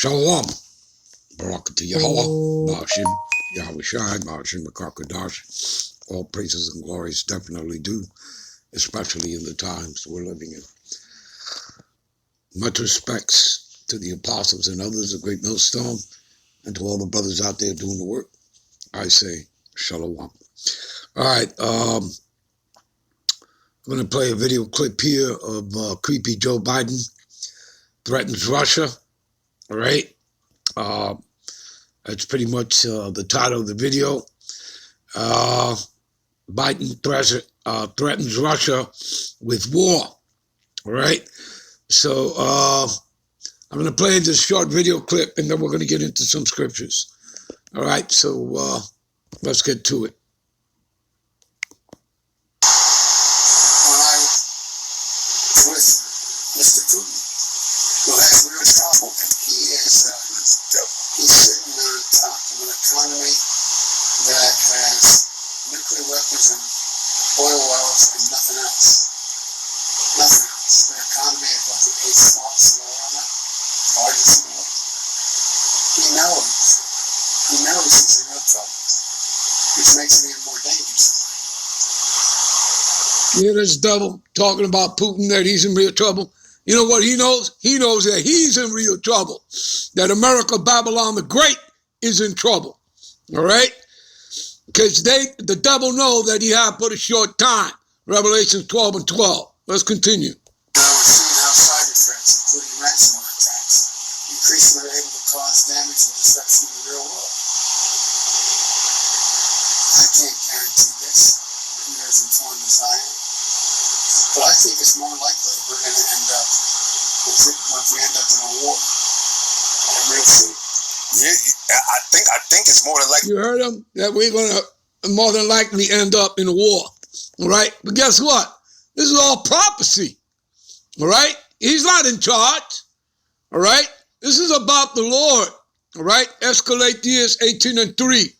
Shalom. Barakatah Yahweh, Ba'ashim, Yahweh Shai, Ba'ashim Makakadash. All praises and glories definitely due, especially in the times we're living in. Much respects to the apostles and others of Great Millstone, and to all the brothers out there doing the work. I say Shalom. All right, I'm going to play a video clip here of creepy Joe Biden threatens Russia. All right. That's pretty much the title of the video. Biden threatens Russia with war. All right. So I'm going to play this short video clip, and then we're going to get into some scriptures. All right. So let's get to it. When I was with Mr. Putin, who has real trouble, he's sitting on top of an economy that has nuclear weapons and oil wells and nothing else. Nothing else. The economy is like the 8th smallest in the world, largest in the world. He knows he's in real trouble, which makes it even more dangerous. Yeah, this devil talking about Putin, that he's in real trouble. You know what he knows? He knows that he's in real trouble. That America, Babylon the Great, is in trouble. All right? Because the devil know that he had but a short time. Revelation 12 and 12. Let's continue. Now we're seeing how cyber threats, including ransomware attacks, increasingly are able to cause damage and destruction in the real world. I can't guarantee this. You're as informed as I am. But I think it's more likely we're going to end up, once we end up in a war. And we'll see. Yeah, I think it's more than likely. You heard him? That we're going to more than likely end up in a war. All right? But guess what? This is all prophecy. All right? He's not in charge. All right? This is about the Lord. All right? Escalatius 18 and 3.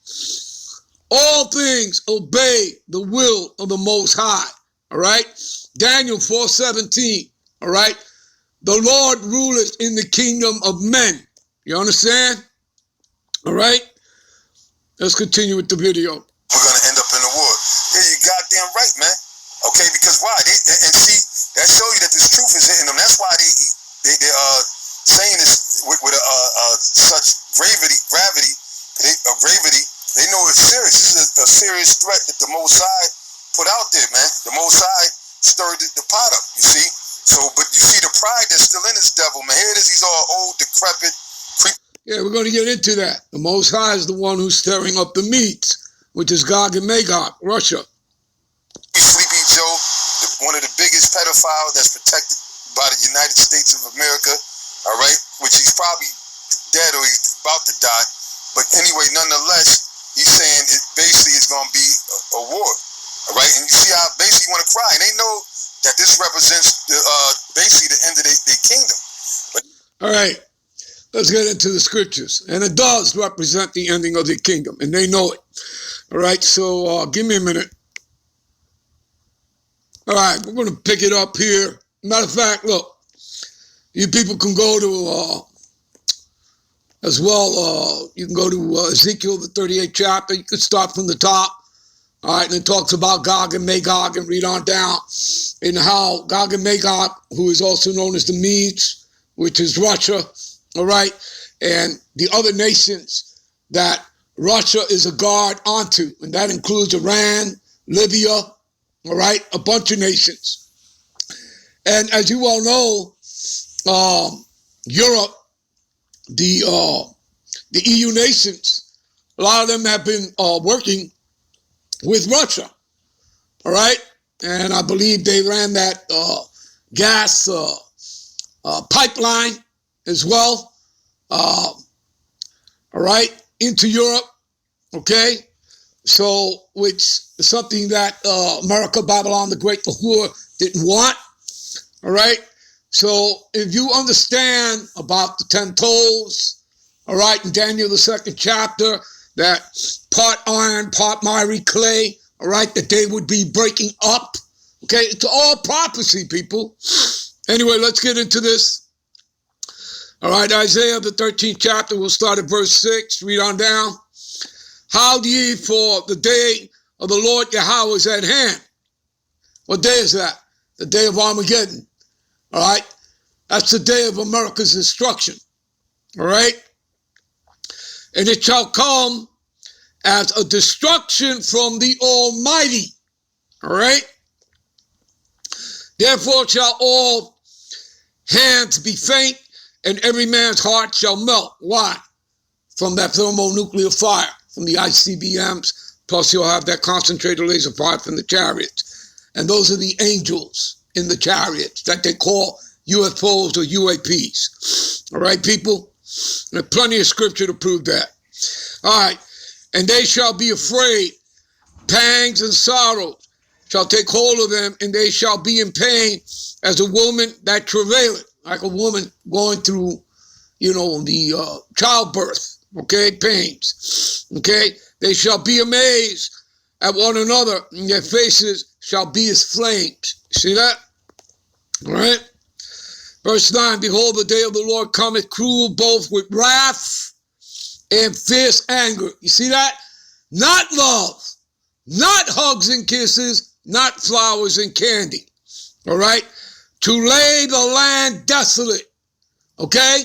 All things obey the will of the Most High. All right? Daniel 4:17. All right? The Lord ruleth in the kingdom of men. You understand? All right? Let's continue with the video. We're going to end up in a war. Yeah, you're goddamn right, man. Okay, because why? And see, that show you that this truth is hitting them. That's why they're saying this with such gravity. They know it's serious. This is a serious threat that the Most High put out there, man. The Most High stirred the pot up, you see. So, but you see the pride that's still in this devil, man. Here it is, he's all old, decrepit, Yeah, we're going to get into that. The Most High is the one who's stirring up the meats, which is Gog and Magog, Russia. Sleepy Joe, one of the biggest pedophiles that's protected by the United States of America, all right, which he's probably dead or he's about to die. But anyway, nonetheless, he's saying it basically is going to be a war, all right? And you see how basically you want to cry. And they know that this represents basically the end of their kingdom. But all right, let's get into the scriptures. And it does represent the ending of the kingdom, and they know it. All right, so give me a minute. All right, we're going to pick it up here. Matter of fact, look, you people can go to, as well, you can go to Ezekiel, the 38th chapter. You can start from the top. All right, and it talks about Gog and Magog and read on down in how Gog and Magog, who is also known as the Medes, which is Russia, all right, and the other nations that Russia is a guard onto, and that includes Iran, Libya, all right, a bunch of nations. And as you well know, Europe, the EU nations, a lot of them have been working with Russia, all right? And I believe they ran that gas pipeline as well, all right, into Europe, okay? So, which is something that America, Babylon the Great, the whore, didn't want, all right? So, if you understand about the 10 toes, all right, in Daniel, the 2nd chapter, that part iron, part miry clay, all right, that they would be breaking up, okay? It's all prophecy, people. Anyway, let's get into this. All right, Isaiah, the 13th chapter, we'll start at verse 6, read on down. Howl ye, for the day of the Lord Yahweh is at hand. What day is that? The day of Armageddon. All right, that's the day of America's destruction. All right, and it shall come as a destruction from the Almighty. All right, therefore shall all hands be faint, and every man's heart shall melt. Why? From that thermonuclear fire, from the ICBMs, plus you'll have that concentrated laser fire from the chariots. And those are the angels in the chariots that they call UFOs or UAPs. All right, people? There's plenty of scripture to prove that. All right, and they shall be afraid, pangs and sorrows shall take hold of them, and they shall be in pain as a woman that travaileth. Like a woman going through, the childbirth, okay, pains, okay? They shall be amazed at one another, and their faces shall be as flames. See that? All right? Verse 9, behold, the day of the Lord cometh cruel, both with wrath and fierce anger. You see that? Not love, not hugs and kisses, not flowers and candy. All right? To lay the land desolate. Okay?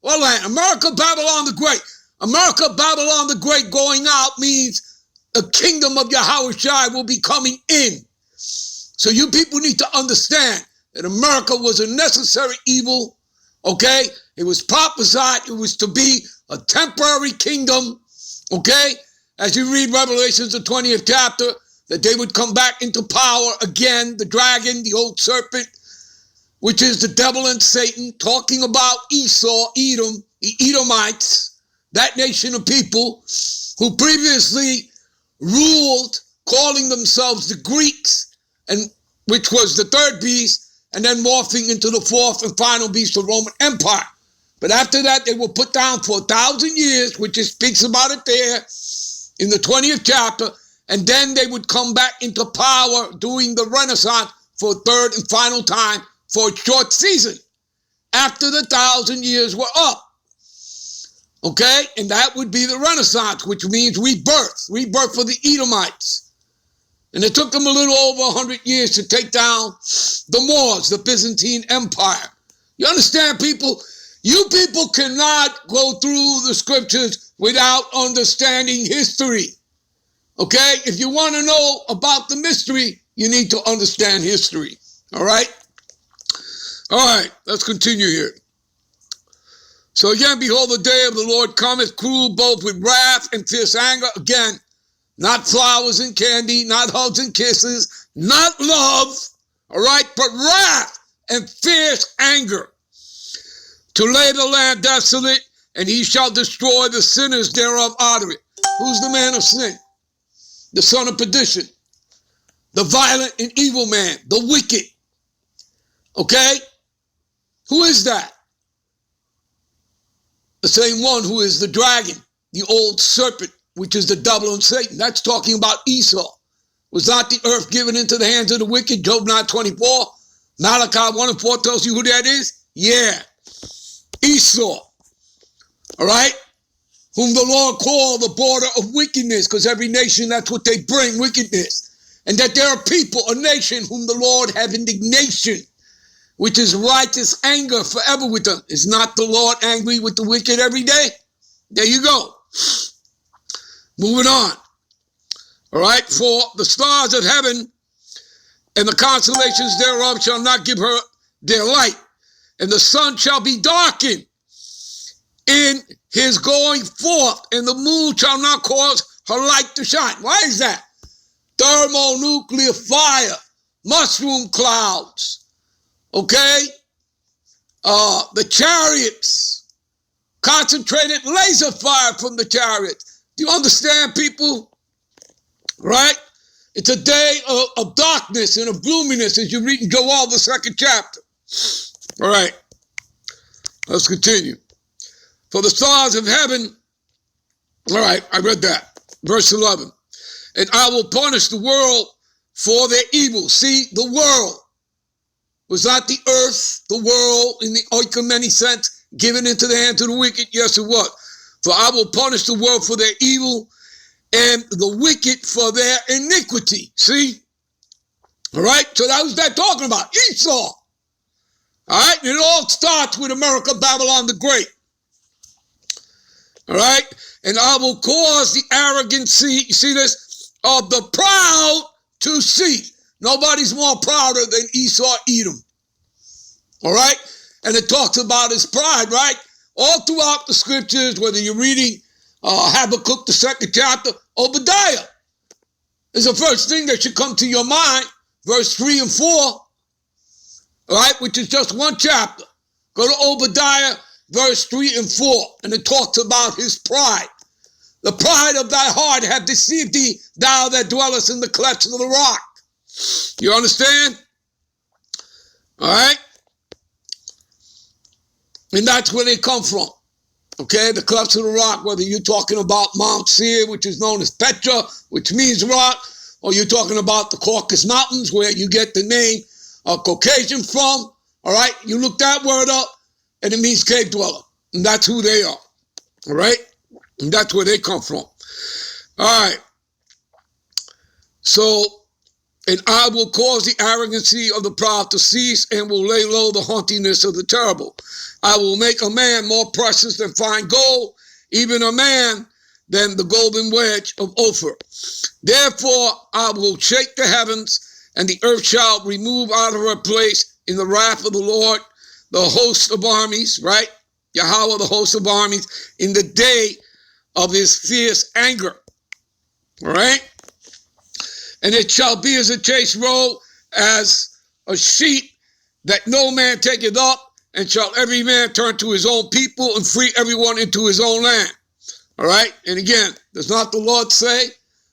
What land? America, Babylon the Great. America, Babylon the Great going out means the kingdom of Yahushua will be coming in. So you people need to understand that America was a necessary evil. Okay? It was prophesied. It was to be a temporary kingdom. Okay? As you read Revelations, the 20th chapter, that they would come back into power again. The dragon, the old serpent, which is the devil and Satan, talking about Esau, Edom, the Edomites, that nation of people who previously ruled, calling themselves the Greeks, and which was the third beast, and then morphing into the fourth and final beast, the Roman Empire. But after that, they were put down for 1,000 years, which it speaks about it there in the 20th chapter, and then they would come back into power during the Renaissance for a third and final time, for a short season, after the 1,000 years were up. Okay? And that would be the Renaissance, which means rebirth for the Edomites. And it took them a little over 100 years to take down the Moors, the Byzantine Empire. You understand, people? You people cannot go through the scriptures without understanding history. Okay? If you want to know about the mystery, you need to understand history. All right? All right, let's continue here. So again, behold, the day of the Lord cometh cruel, both with wrath and fierce anger. Again, not flowers and candy, not hugs and kisses, not love, all right, but wrath and fierce anger. To lay the land desolate, and he shall destroy the sinners thereof out of it. Who's the man of sin? The son of perdition. The violent and evil man, the wicked. Okay? Who is that? The same one who is the dragon, the old serpent, which is the devil and Satan. That's talking about Esau. Was not the earth given into the hands of the wicked? Job 9:24. Malachi 1:4 tells you who that is? Yeah. Esau. All right? Whom the Lord called the border of wickedness, because every nation, that's what they bring, wickedness. And that there are people, a nation, whom the Lord have indignation, which is righteous anger forever with them. Is not the Lord angry with the wicked every day? There you go. Moving on. All right, for the stars of heaven and the constellations thereof shall not give her their light, and the sun shall be darkened in his going forth, and the moon shall not cause her light to shine. Why is that? Thermonuclear fire, mushroom clouds, okay? The chariots, concentrated laser fire from the chariots. Do you understand, people? Right? It's a day of darkness and of gloominess, as you read in Joel, the 2nd chapter. All right, let's continue. For the stars of heaven, all right, I read that. Verse 11. And I will punish the world for their evil. See, the world was not the earth, the world in the oikoumene sense. given into the hand of the wicked? Yes, it was. For I will punish the world for their evil and the wicked for their iniquity. See? All right? So that was that talking about Esau. All right? And it all starts with America, Babylon the Great. All right? And I will cause the arrogancy, you see this, of the proud to cease. Nobody's more prouder than Esau, Edom. All right? And it talks about his pride, right? All throughout the scriptures, whether you're reading Habakkuk, the 2nd chapter, Obadiah is the first thing that should come to your mind. Verse 3 and 4, all right, which is just one chapter. Go to Obadiah, verse 3 and 4, and it talks about his pride. The pride of thy heart hath deceived thee, thou that dwellest in the clefts of the rock. You understand? All right? And that's where they come from. Okay, the clefts of the rock, whether you're talking about Mount Seir, which is known as Petra, which means rock, or you're talking about the Caucasus Mountains, where you get the name Caucasian from. All right, you look that word up, and it means cave dweller. And that's who they are. All right? And that's where they come from. All right. So, and I will cause the arrogancy of the proud to cease and will lay low the haughtiness of the terrible. I will make a man more precious than fine gold, even a man than the golden wedge of Ophir. Therefore, I will shake the heavens, and the earth shall remove out of her place in the wrath of the Lord, the host of armies, right? Yahweh, the host of armies, in the day of his fierce anger. All right? And it shall be as a chase roe, as a sheep that no man taketh up, and shall every man turn to his own people and free everyone into his own land. All right? And again, does not the Lord say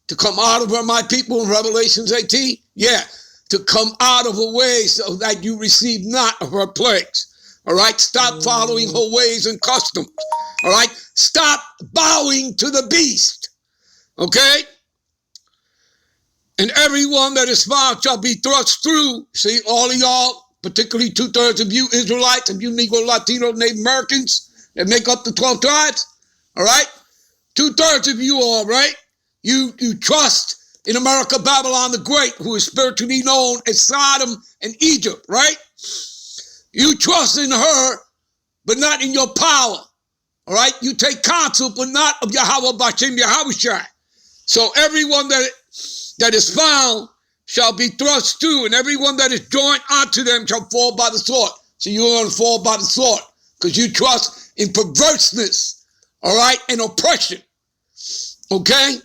to come out of her, my people, in Revelations 18? Yeah, to come out of her ways so that you receive not of her plagues. All right? Stop following her ways and customs. All right? Stop bowing to the beast. Okay? And everyone that is found shall be thrust through. See, all of y'all, particularly 2/3 of you Israelites, of you Negro, Latino, Native Americans that make up the 12 tribes, all right? 2/3 of you all, right? You trust in America, Babylon the Great, who is spiritually known as Sodom and Egypt, right? You trust in her, but not in your power, all right? You take counsel, but not of Yahweh Bashem Yahushai. So everyone that is found shall be thrust through, and everyone that is joined unto them shall fall by the sword. So you're going to fall by the sword because you trust in perverseness, all right, and oppression, okay?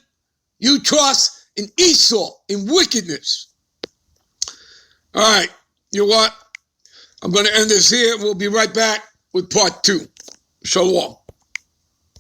You trust in Esau, in wickedness. All right, you know what? I'm going to end this here. We'll be right back with part 2. Shalom.